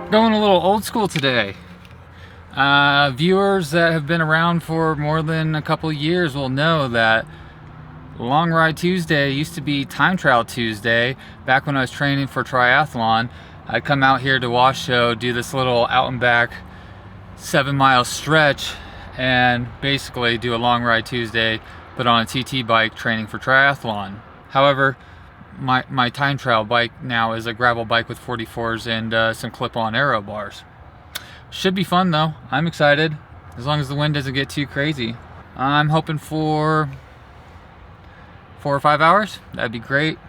Going a little old school today. Viewers that have been around for more than a couple years will know that Long Ride Tuesday used to be Time Trial Tuesday. Back when I was training for triathlon, I'd come out here to Washoe, do this little out and back 7-mile stretch, and basically do a Long Ride Tuesday, but on a TT bike training for triathlon. However, my time trial bike now is a gravel bike with 44s and some clip-on aero bars. Should be fun though. I'm excited, as long as the wind doesn't get too crazy. I'm hoping for 4 or 5 hours. That'd be great.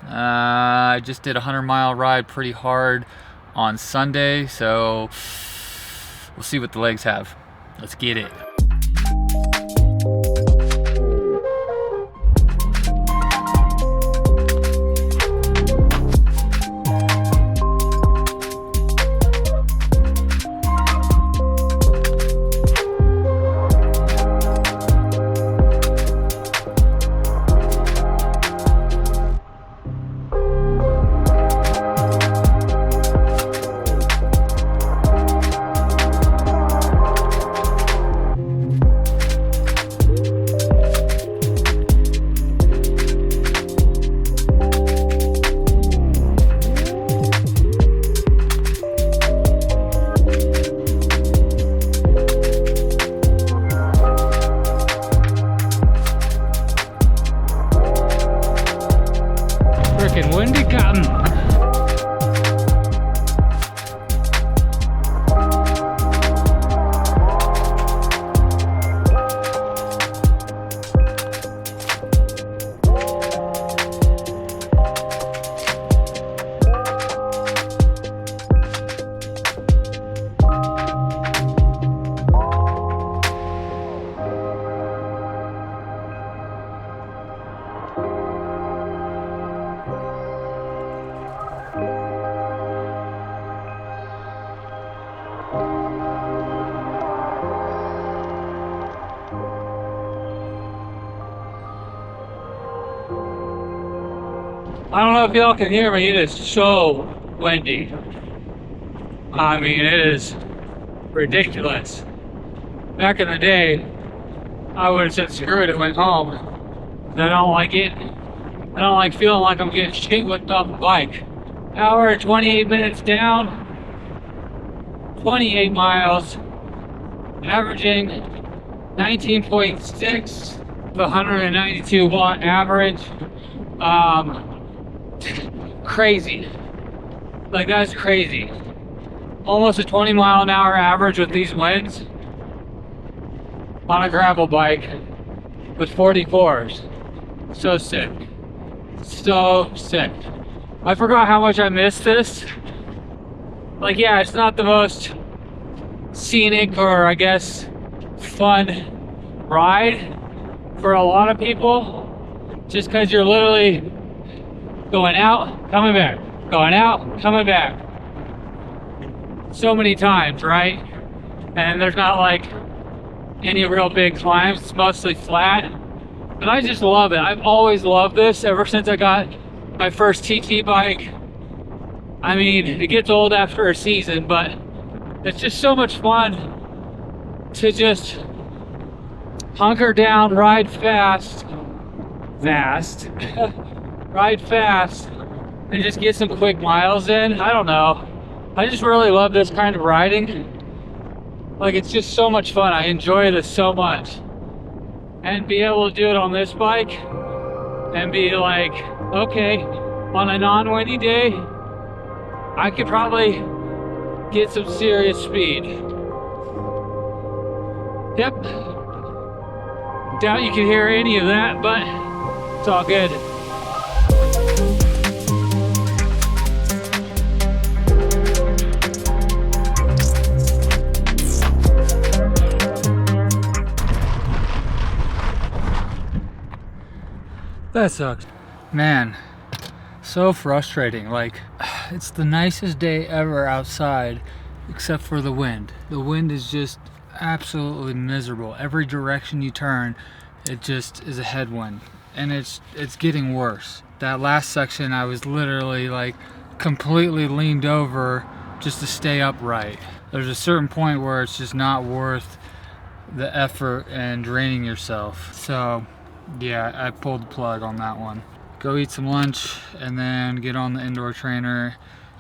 I just did a 100-mile ride pretty hard on Sunday, so we'll see what the legs have. Let's get it. Frickin' windy cotton. I don't know if y'all can hear me, it is so windy. I mean, it is ridiculous. Back in the day, I would have said screw it and went home. I don't like it. I don't like feeling like I'm getting shit whipped off the bike. Hour and 28 minutes down, 28 miles, averaging 19.6, 192 watt average. Crazy. Like, that's crazy. Almost a 20-mile-an-hour average with these winds on a gravel bike with 44s. So sick. So sick. I forgot how much I missed this. Like, yeah, it's not the most scenic or, I guess, fun ride for a lot of people, just because you're literally going out, coming back, going out, coming back so many times, right? And there's not like any real big climbs, it's mostly flat. But I just love it. I've always loved this ever since I got my first TT bike. I mean, it gets old after a season, but it's just so much fun to just hunker down, ride fast, ride fast, and just get some quick miles in. I don't know. I just really love this kind of riding. Like, it's just so much fun. I enjoy this so much. And be able to do it on this bike and be like, okay, on a non-windy day, I could probably get some serious speed. Yep. Doubt you can hear any of that, but it's all good. That sucks. Man, so frustrating. Like, it's the nicest day ever outside, except for the wind. The wind is just absolutely miserable. Every direction you turn, it just is a headwind. And it's getting worse. That last section, I was literally like completely leaned over just to stay upright. There's a certain point where it's just not worth the effort and draining yourself. So yeah, I pulled the plug on that one. Go eat some lunch and then get on the indoor trainer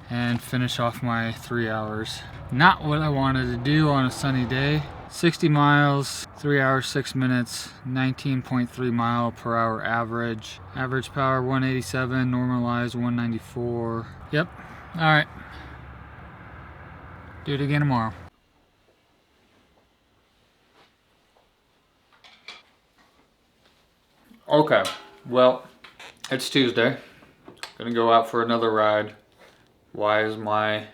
and finish off my 3 hours. Not what I wanted to do on a sunny day. 60 miles, 3 hours, 6 minutes, 19.3 mile per hour average. Average power 187, normalized 194. Yep, all right. Do it again tomorrow. Okay, well, it's Tuesday. Gonna go out for another ride. Why is my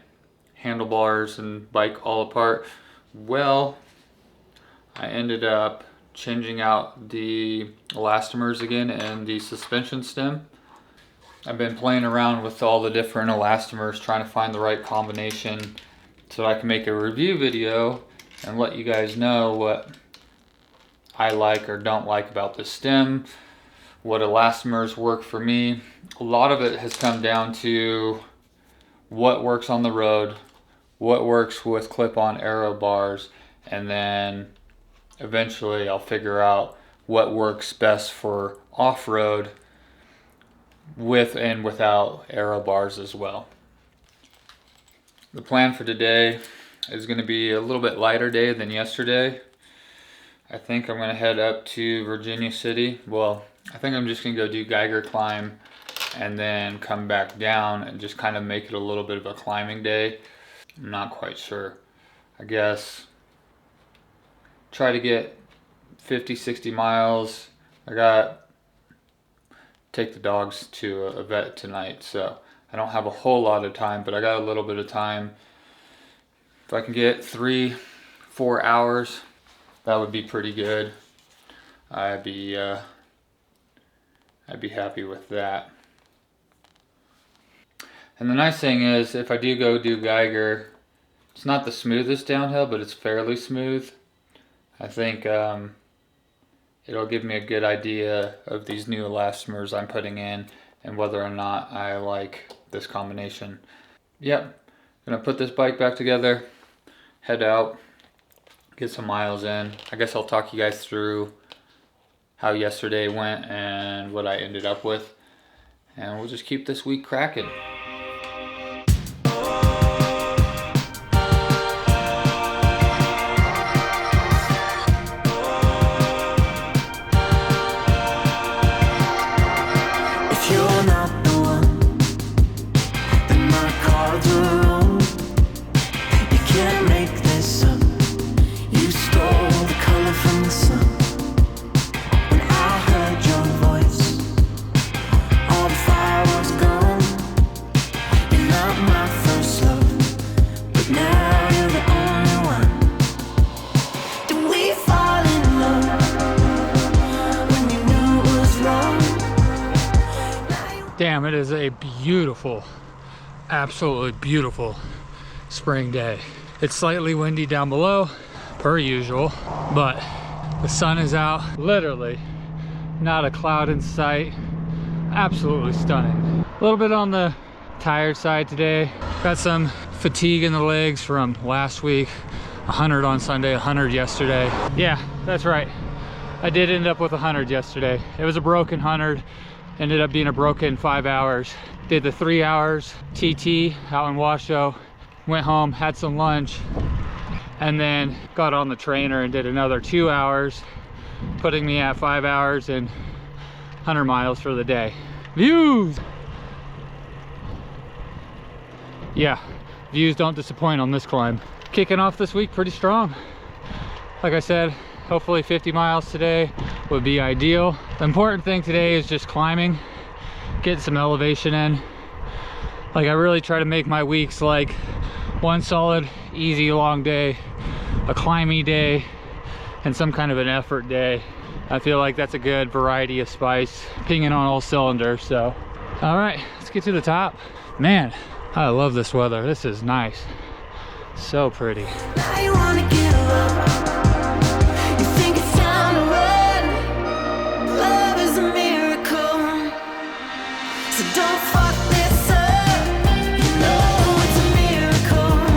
handlebars and bike all apart? Well, I ended up changing out the elastomers again and the suspension stem. I've been playing around with all the different elastomers, trying to find the right combination so I can make a review video and let you guys know what I like or don't like about the stem, what elastomers work for me. A lot of it has come down to what works on the road, what works with clip-on aero bars, and then eventually I'll figure out what works best for off-road with and without aero bars as well. The plan for today is going to be a little bit lighter day than yesterday. I think I'm going to head up to Virginia City. Well, I think I'm just going to go do Geiger climb and then come back down and just kind of make it a little bit of a climbing day. I'm not quite sure. I guess try to get 50, 60 miles. I got take the dogs to a vet tonight, so I don't have a whole lot of time, but I got a little bit of time. If I can get 3-4 hours, that would be pretty good. I'd be happy with that. And the nice thing is, if I do go do Geiger, it's not the smoothest downhill, but it's fairly smooth. I think it'll give me a good idea of these new elastomers I'm putting in and whether or not I like this combination. Yep, gonna put this bike back together, head out, get some miles in. I guess I'll talk you guys through how yesterday went and what I ended up with, and we'll just keep this week cracking. Damn, it is a beautiful, absolutely beautiful spring day. It's slightly windy down below, per usual, but the sun is out, literally not a cloud in sight. Absolutely stunning. A little bit on the tired side today. Got some fatigue in the legs from last week. 100 on Sunday, 100 yesterday. Yeah, that's right. I did end up with 100 yesterday. It was a broken 100. Ended up being a broken 5 hours. Did the 3 hours TT out in Washoe, went home, had some lunch, and then got on the trainer and did another 2 hours, putting me at 5 hours and 100 miles for the day. Views! Yeah, views don't disappoint on this climb. Kicking off this week pretty strong. Like I said, hopefully 50 miles today would be ideal. The important thing today is just climbing, getting some elevation in. Like, I really try to make my weeks like one solid, easy, long day, a climby day, and some kind of an effort day. I feel like that's a good variety of spice, pinging on all cylinders. So, all right, let's get to the top. Man, I love this weather. This is nice. So pretty. Now you wanna give up. You think it's time to run. Love is a miracle. So don't fuck this up. You know it's a miracle.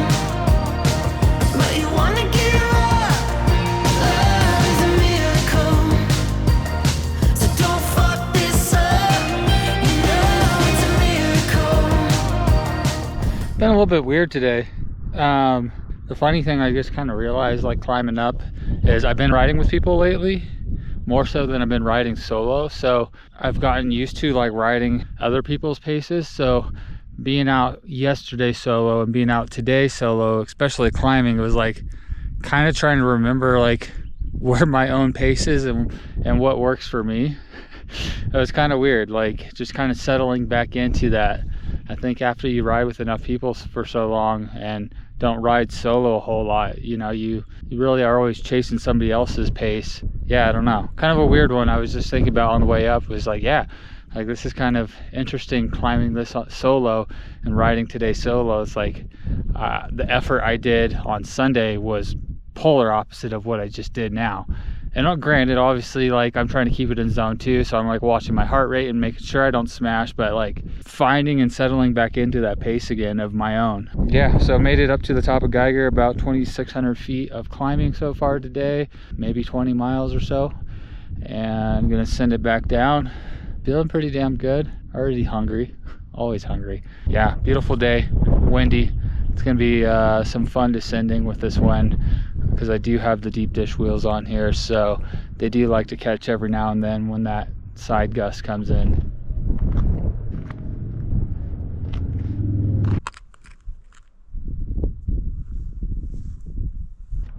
little bit weird today. The funny thing I just kind of realized, like climbing up, is I've been riding with people lately, more so than I've been riding solo. So I've gotten used to like riding other people's paces. So being out yesterday solo and being out today solo, especially climbing, it was like kind of trying to remember like where my own pace is and what works for me. It was kind of weird, like just kind of settling back into that. I think after you ride with enough people for so long and don't ride solo a whole lot, you know, you really are always chasing somebody else's pace. Yeah, I don't know, kind of a weird one. I was just thinking about on the way up, was like, yeah, like this is kind of interesting climbing this solo and riding today solo. It's like the effort I did on Sunday was polar opposite of what I just did now. And granted, obviously, like I'm trying to keep it in zone 2, so I'm like watching my heart rate and making sure I don't smash, but like finding and settling back into that pace again of my own. Yeah, so made it up to the top of Geiger, about 2,600 feet of climbing so far today, maybe 20 miles or so, and I'm gonna send it back down. Feeling pretty damn good. Already hungry, always hungry. Yeah, beautiful day, windy. It's gonna be some fun descending with this wind, because I do have the deep dish wheels on here, so they do like to catch every now and then when that side gust comes in.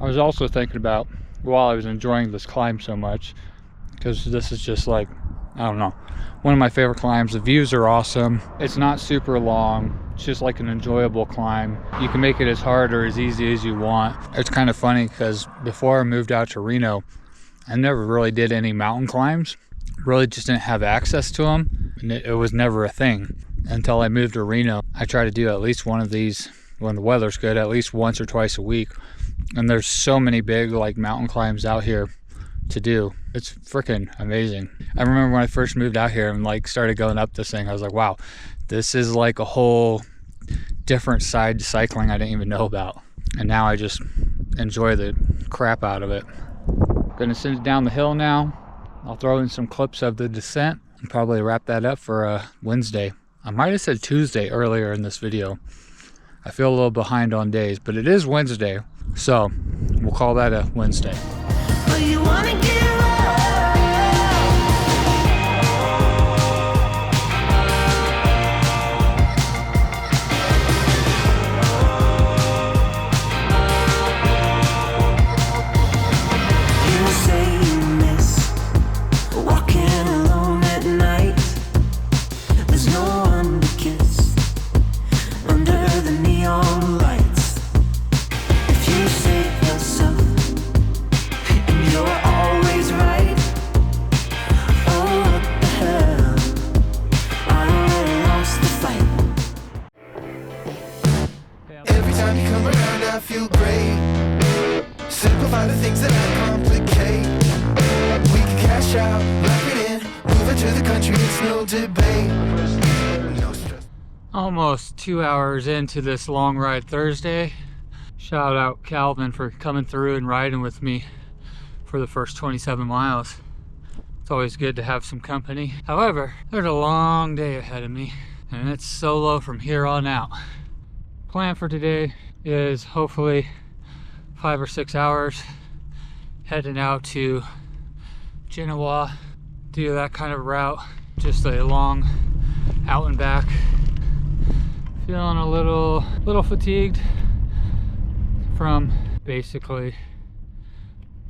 I was also thinking about, while I was enjoying this climb so much, because this is just like, I don't know, one of my favorite climbs. The views are awesome. It's not super long. It's just like an enjoyable climb. You can make it as hard or as easy as you want. It's kind of funny because before I moved out to Reno, I never really did any mountain climbs. Really just didn't have access to them. And it was never a thing until I moved to Reno. I try to do at least one of these when the weather's good, at least once or twice a week. And there's so many big like mountain climbs out here to do. It's freaking amazing. I remember when I first moved out here and like started going up this thing, I was like, wow, this is like a whole different side to cycling I didn't even know about. And now I just enjoy the crap out of it. Gonna send it down the hill now. I'll throw in some clips of the descent and probably wrap that up for Wednesday. I might have said Tuesday earlier in this video. I feel a little behind on days, but it is Wednesday, so we'll call that a Wednesday. But you wanna give Almost 2 hours into this long ride Thursday. Shout out Calvin for coming through and riding with me for the first 27 miles. It's always good to have some company. However, there's a long day ahead of me and it's solo from here on out. Plan for today is hopefully 5 or 6 hours, heading out to Genoa, do that kind of route, just a long out and back. Feeling a little fatigued from basically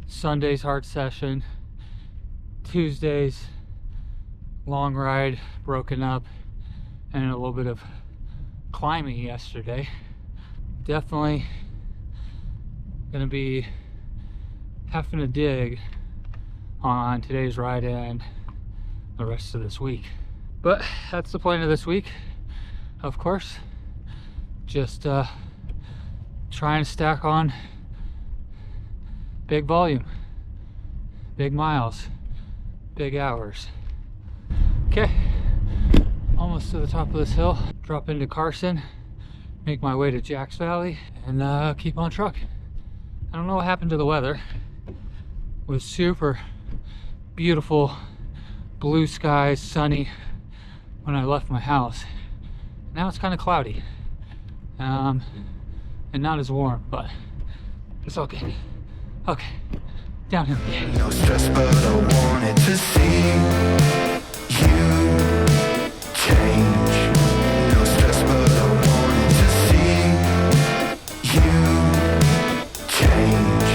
Sunday's hard session, Tuesday's long ride broken up, and a little bit of climbing yesterday. Definitely gonna be having to dig on today's ride and the rest of this week. But that's the point of this week. Of course, just try and stack on big volume, big miles, big hours. Okay, almost to the top of this hill. Drop into Carson, make my way to Jack's Valley, and keep on trucking. I don't know what happened to the weather. It was super beautiful, blue skies, sunny when I left my house. Now it's kind of cloudy. and not as warm, but it's okay. Okay, downhill again. No stress, but I wanted to see you change. No stress, but I wanted to see you change.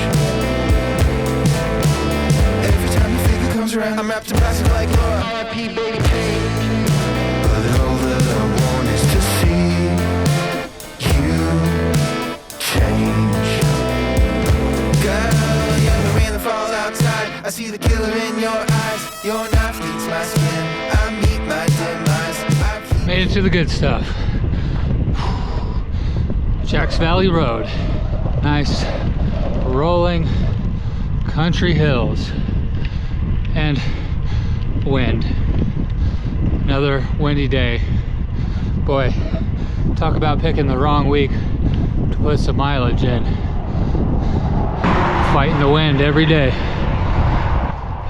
Every time the figure comes around, I'm wrapped in plastic like Laura. R.I.P. baby change. But all that I want is to see you change. Girl, you're the rain that falls outside. I see the killer in your eyes. Your knife eats my skin. I meet my demise. Made it to the good stuff. Jacks Valley Road. Nice rolling country hills and wind. Another windy day. Boy, talk about picking the wrong week to put some mileage in. Fighting the wind every day.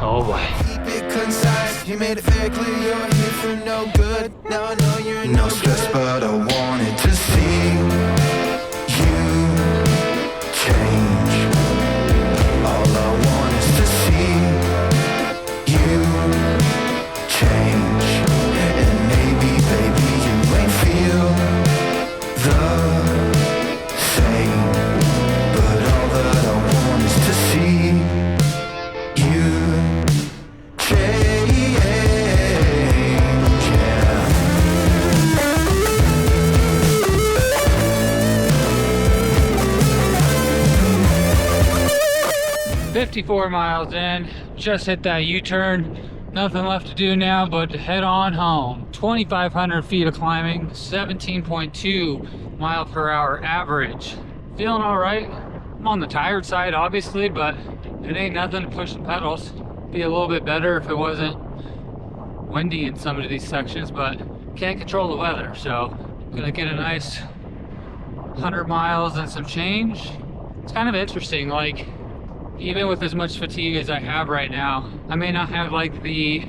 Oh boy. Keep it concise. You made it very clear you're here for no good. Now I know you're in no stress, but I wanted to see you change. All I want is to see you change. And maybe, baby, you ain't feel the same. But all that I want is to see you change, yeah. 54 miles in, just hit that U-turn. Nothing left to do now but to head on home. 2,500 feet of climbing, 17.2 mile per hour average. Feeling all right. I'm on the tired side, obviously, but it ain't nothing to push the pedals. Be a little bit better if it wasn't windy in some of these sections, but can't control the weather, so gonna get a nice 100 miles and some change. It's kind of interesting, like, even with as much fatigue as I have right now, I may not have like the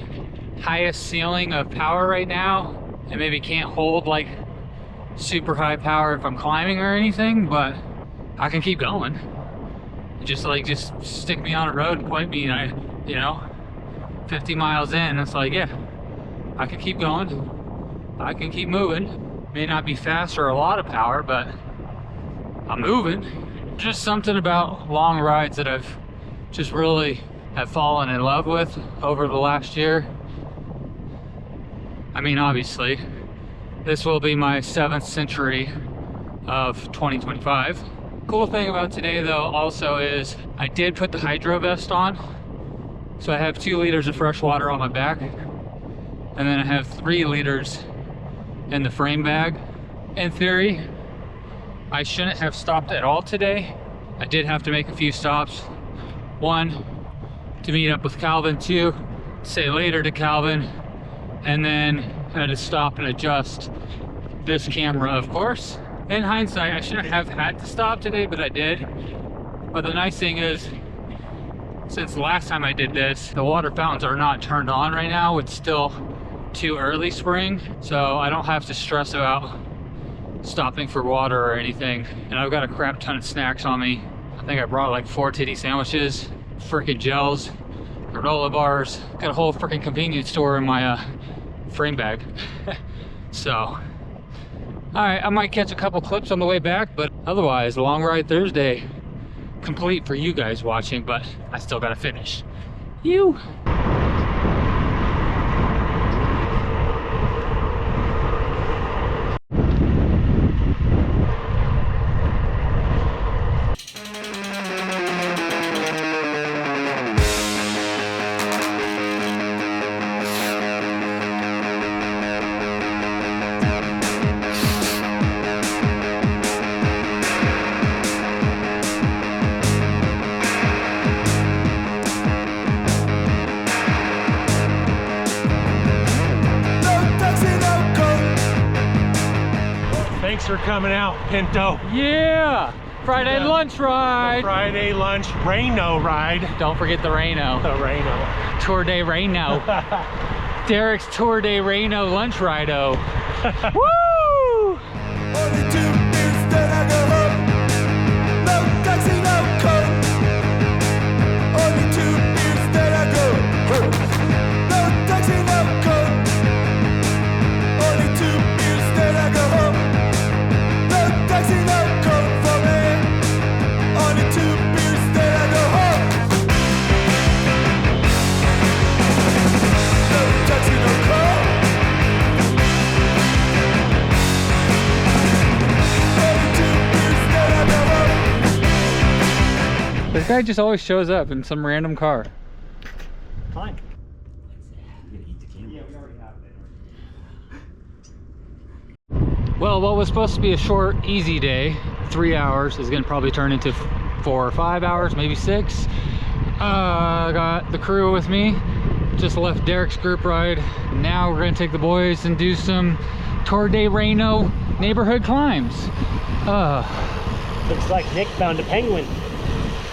highest ceiling of power right now, and maybe can't hold like super high power if I'm climbing or anything, but I can keep going. Just stick me on a road and point me, and 50 miles in, it's like, yeah, I can keep going. I can keep moving. May not be fast or a lot of power, but I'm moving. Just something about long rides that I've just really have fallen in love with over the last year. I mean, obviously, this will be my 7th century of 2025. Cool thing about today though also is I did put the hydro vest on. So I have 2 liters of fresh water on my back. And then I have 3 liters in the frame bag. In theory, I shouldn't have stopped at all today. I did have to make a few stops. 1, to meet up with Calvin. 2, to say later to Calvin. And then had to stop and adjust this camera, of course. In hindsight, I shouldn't have had to stop today, but I did. But the nice thing is, since the last time I did this, the water fountains are not turned on right now. It's still too early spring, so I don't have to stress about stopping for water or anything. And I've got a crap ton of snacks on me. I think I brought like 4 titty sandwiches, freaking gels, granola bars. Got a whole freaking convenience store in my frame bag. So, all right, I might catch a couple clips on the way back, but otherwise, Long Ride Thursday complete for you guys watching, but I still gotta finish. You. Thanks for coming out, Pinto. Yeah! Friday lunch ride! Friday lunch Reno ride. Don't forget the Reno. The Reno. Tour de Reno. Darricks Tour de Reno lunch ride-o. Woo! Only 2 beers This guy just always shows up in some random car. Fine. Well, what was supposed to be a short, easy day, 3 hours, is gonna probably turn into 4 or 5 hours, maybe 6. I got the crew with me. Just left Darricks group ride. Now we're gonna take the boys and do some Tour de Reno neighborhood climbs. Looks like Nick found a penguin.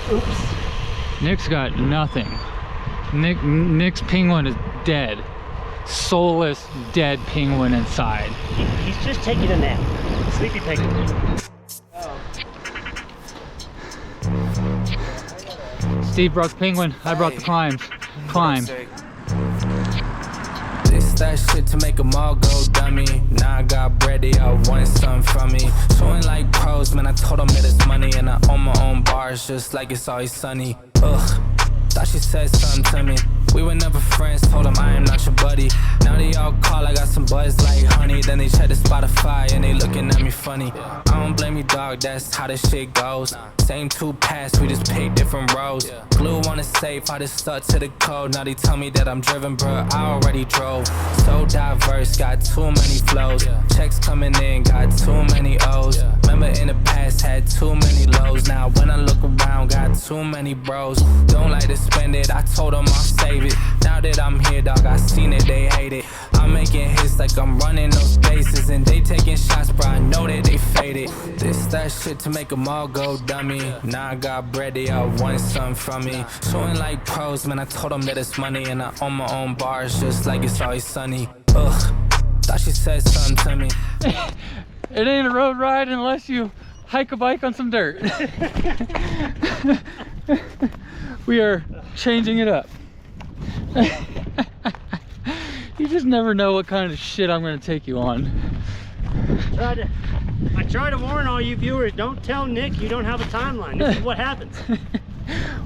Oops. Nick's got nothing. Nick's penguin is dead. Soulless, dead penguin inside. He's just taking a nap. Sleepy penguin. Steve brought the penguin. I brought the climb. This that shit to make them all go dummy. Now I got bread, they all want something from me. Showing like pros, man, I told them that it's money. And I own my own bars just like it's always sunny. Ugh, thought she said something to me. We were never friends, told them I am not your buddy. Now they all call, I got some buzz like honey. Then they check the Spotify and they looking at me funny. I don't blame you, dog, that's how this shit goes. Same two paths, we just pick different roads. Glue on the safe, I just stuck to the code. Now they tell me that I'm driven, bruh, I already drove. So diverse, got too many flows. Checks coming in, got too many O's. Remember in the past, had too many lows. Now when I look around, got too many bros. Don't like to spend it, I told them I'll save it. Now that I'm here, dog, I seen it, they hate it. I'm making hits like I'm running those bases. And they taking shots, bro, I know that they faded. This that shit to make them all go dummy. Now I got bread, they all want something from me. Showing like pros, man, I told them that it's money. And I own my own bars just like it's always sunny. Ugh, thought she said something to me. It ain't a road ride unless you hike a bike on some dirt. We are changing it up. You just never know what kind of shit I'm gonna take you on. I try to warn all you viewers, don't tell Nick you don't have a timeline. This is what happens.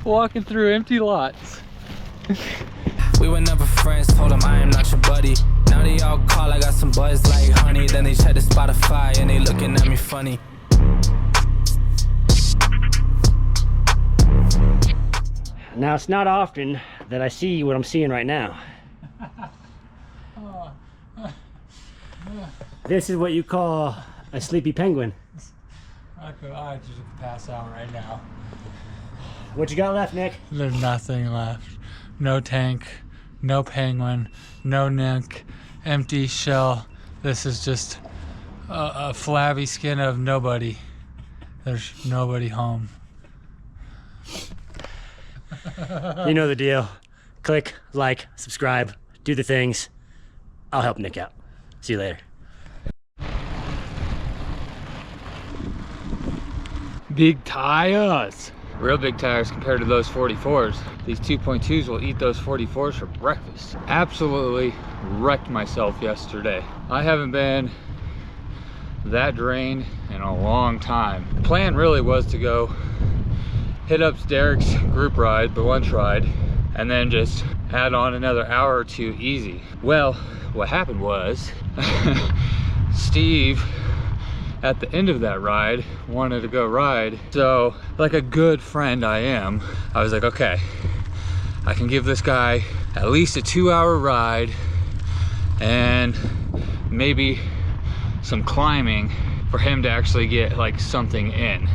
Walking through empty lots. We were never friends, told them I am not your buddy. Now they all call, I got some buzz like honey. Then they check the Spotify and they looking at me funny. Now, it's not often that I see what I'm seeing right now. This is what you call a sleepy penguin. I just pass out right now. What you got left, Nick? There's nothing left. No tank, no penguin, no Nick, empty shell. This is just a flabby skin of nobody. There's nobody home. You know the deal. Click, like, subscribe, do the things. I'll help Nick out. See you later. Big tires. Real big tires compared to those 44s. These 2.2s will eat those 44s for breakfast. Absolutely wrecked myself yesterday. I haven't been that drained in a long time. The plan really was to go hit up Darricks group ride, the lunch ride, and then just add on another hour or two easy. Well, what happened was Steve at the end of that ride wanted to go ride. So like a good friend I am, I was like, okay, I can give this guy at least a 2-hour ride and maybe some climbing for him to actually get like something in.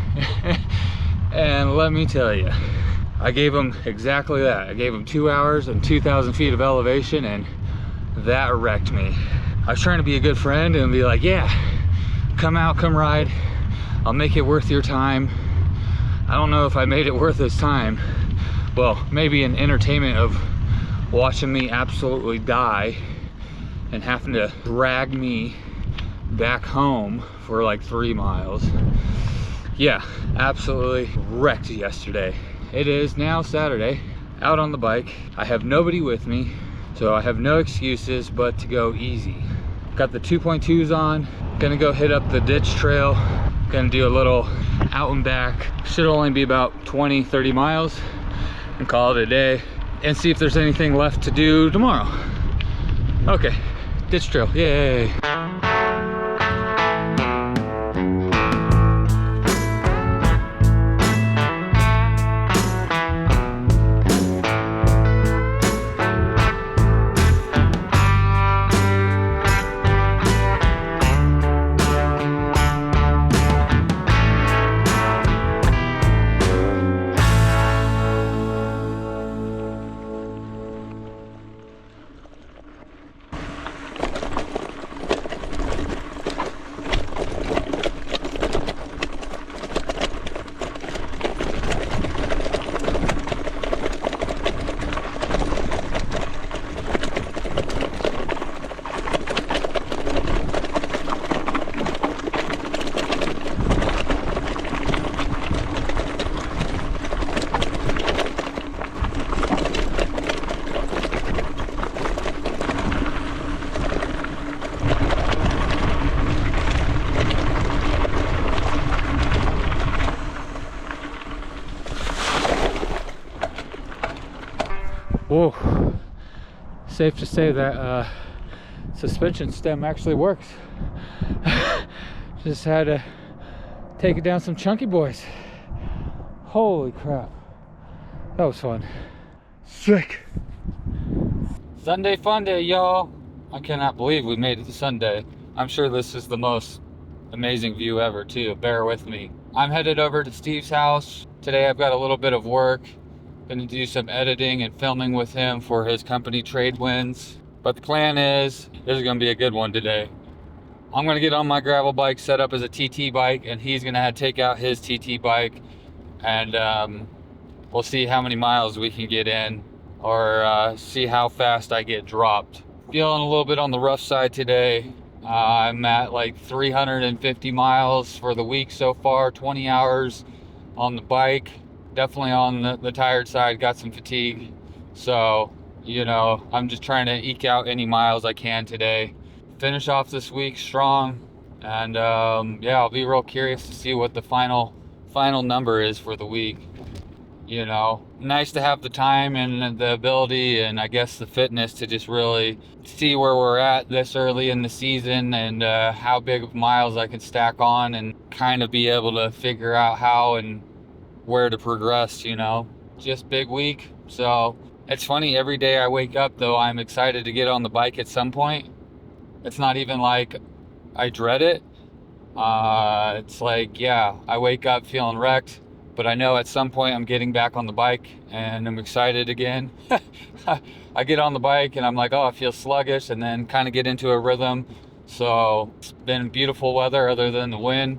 And let me tell you, I gave him exactly that. I gave him 2 hours and 2,000 feet of elevation, and that wrecked me. I was trying to be a good friend and be like, yeah, come out, come ride. I'll make it worth your time. I don't know if I made it worth his time. Well, maybe an entertainment of watching me absolutely die and having to drag me back home for like 3 miles. Yeah, absolutely wrecked yesterday. It is now Saturday, out on the bike. I have nobody with me, so I have no excuses but to go easy. Got the 2.2s on, gonna go hit up the ditch trail, gonna do a little out and back. Should only be about 20-30 miles and call it a day and see if there's anything left to do tomorrow. Okay, ditch trail, yay. Whoa. Safe to say that suspension stem actually works. Just had to take it down some chunky boys. Holy crap. That was fun. Sick. Sunday fun day, y'all. I cannot believe we made it to Sunday. I'm sure this is the most amazing view ever too. Bear with me. I'm headed over to Steve's house. Today I've got a little bit of work. Gonna do some editing and filming with him for his company Trade Winds. But the plan is, this is gonna be a good one today. I'm gonna get on my gravel bike set up as a TT bike, and he's gonna take out his TT bike, and we'll see how many miles we can get in, or see how fast I get dropped. Feeling a little bit on the rough side today. I'm at like 350 miles for the week so far, 20 hours on the bike. Definitely on the tired side, got some fatigue. So, you know, I'm just trying to eke out any miles I can today. Finish off this week strong. And yeah, I'll be real curious to see what the final number is for the week. You know, nice to have the time and the ability and I guess the fitness to just really see where we're at this early in the season, and how big of miles I can stack on, and kind of be able to figure out how and where to progress, you know. Just big week. So it's funny, every day I wake up though, I'm excited to get on the bike at some point. It's not even like I dread it. It's like, yeah, I wake up feeling wrecked, but I know at some point I'm getting back on the bike and I'm excited again. I get on the bike and I'm like, oh, I feel sluggish, and then kind of get into a rhythm. So it's been beautiful weather other than the wind,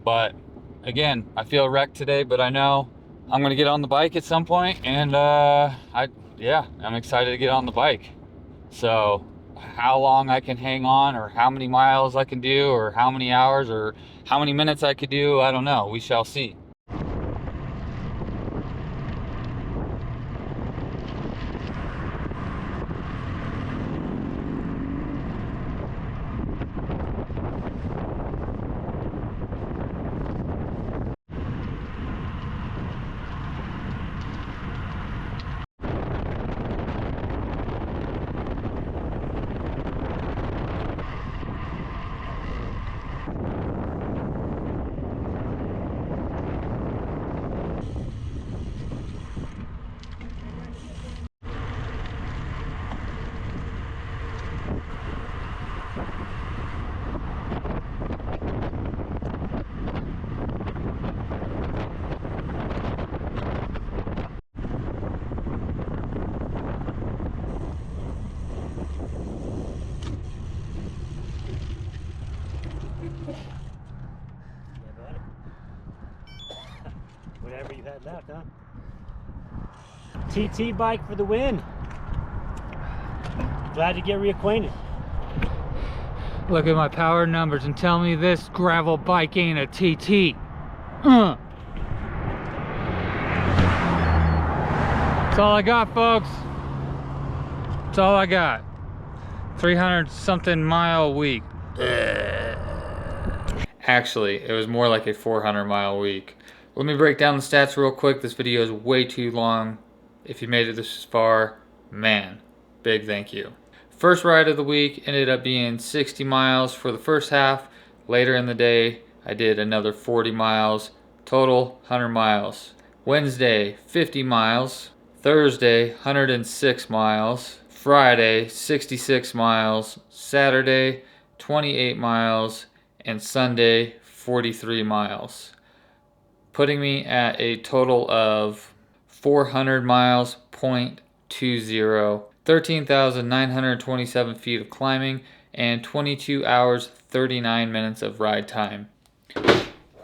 but again, I feel wrecked today, but I know I'm gonna get on the bike at some point, and I'm excited to get on the bike. So how long I can hang on, or how many miles I can do, or how many hours, or how many minutes I could do, I don't know. We shall see. Whatever you had left, huh? TT bike for the win. Glad to get reacquainted. Look at my power numbers and tell me this gravel bike ain't a TT. That's all I got, folks. That's all I got. 300 something mile week. Actually, it was more like a 400 mile week. Let me break down the stats real quick. This video is way too long. If you made it this far, man, big thank you. First ride of the week ended up being 60 miles for the first half. Later in the day, I did another 40 miles. Total, 100 miles. Wednesday, 50 miles. Thursday, 106 miles. Friday, 66 miles. Saturday, 28 miles. And Sunday, 43 miles. Putting me at a total of 400 miles, 0.20, 13,927 feet of climbing, and 22 hours, 39 minutes of ride time.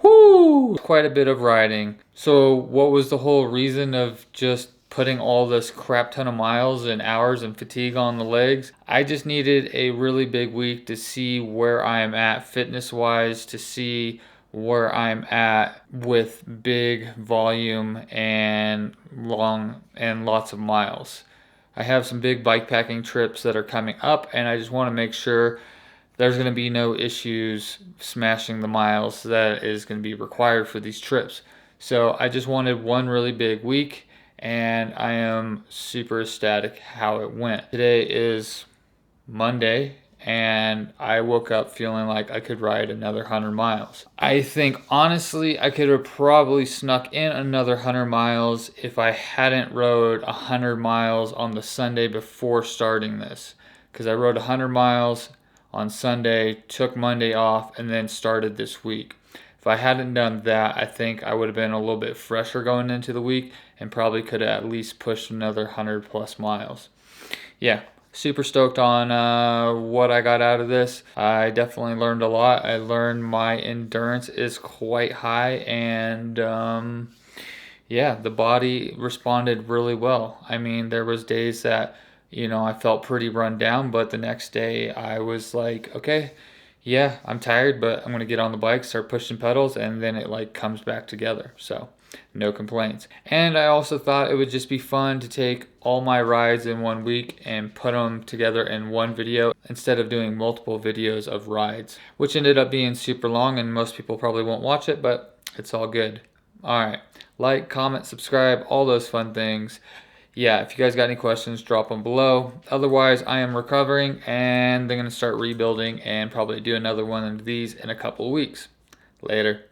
Woo! Quite a bit of riding. So what was the whole reason of just putting all this crap ton of miles and hours and fatigue on the legs? I just needed a really big week to see where I am at fitness-wise, to see where I'm at with big volume and long and lots of miles. I have some big bike packing trips that are coming up, and I just want to make sure there's going to be no issues smashing the miles that is going to be required for these trips. So I just wanted one really big week, and I am super ecstatic how it went. Today is Monday, and I woke up feeling like I could ride another 100 miles. I think honestly I could have probably snuck in another 100 miles if I hadn't rode 100 miles on the Sunday before starting this, because I rode 100 miles on Sunday, took Monday off, and then started this week. If I hadn't done that, I think I would have been a little bit fresher going into the week and probably could have at least pushed another 100 plus miles. Yeah, super stoked on what I got out of this. I definitely learned a lot. I learned my endurance is quite high, and yeah, the body responded really well. I mean, there was days that, you know, I felt pretty run down, but the next day I was like, okay, yeah, I'm tired, but I'm gonna get on the bike, start pushing pedals, and then it like comes back together. So no complaints. And I also thought it would just be fun to take all my rides in one week and put them together in one video instead of doing multiple videos of rides, which ended up being super long and most people probably won't watch it, but it's all good. All right, like, comment, subscribe, all those fun things. Yeah, if you guys got any questions, drop them below. Otherwise, I am recovering and they're going to start rebuilding and probably do another one of these in a couple of weeks. Later.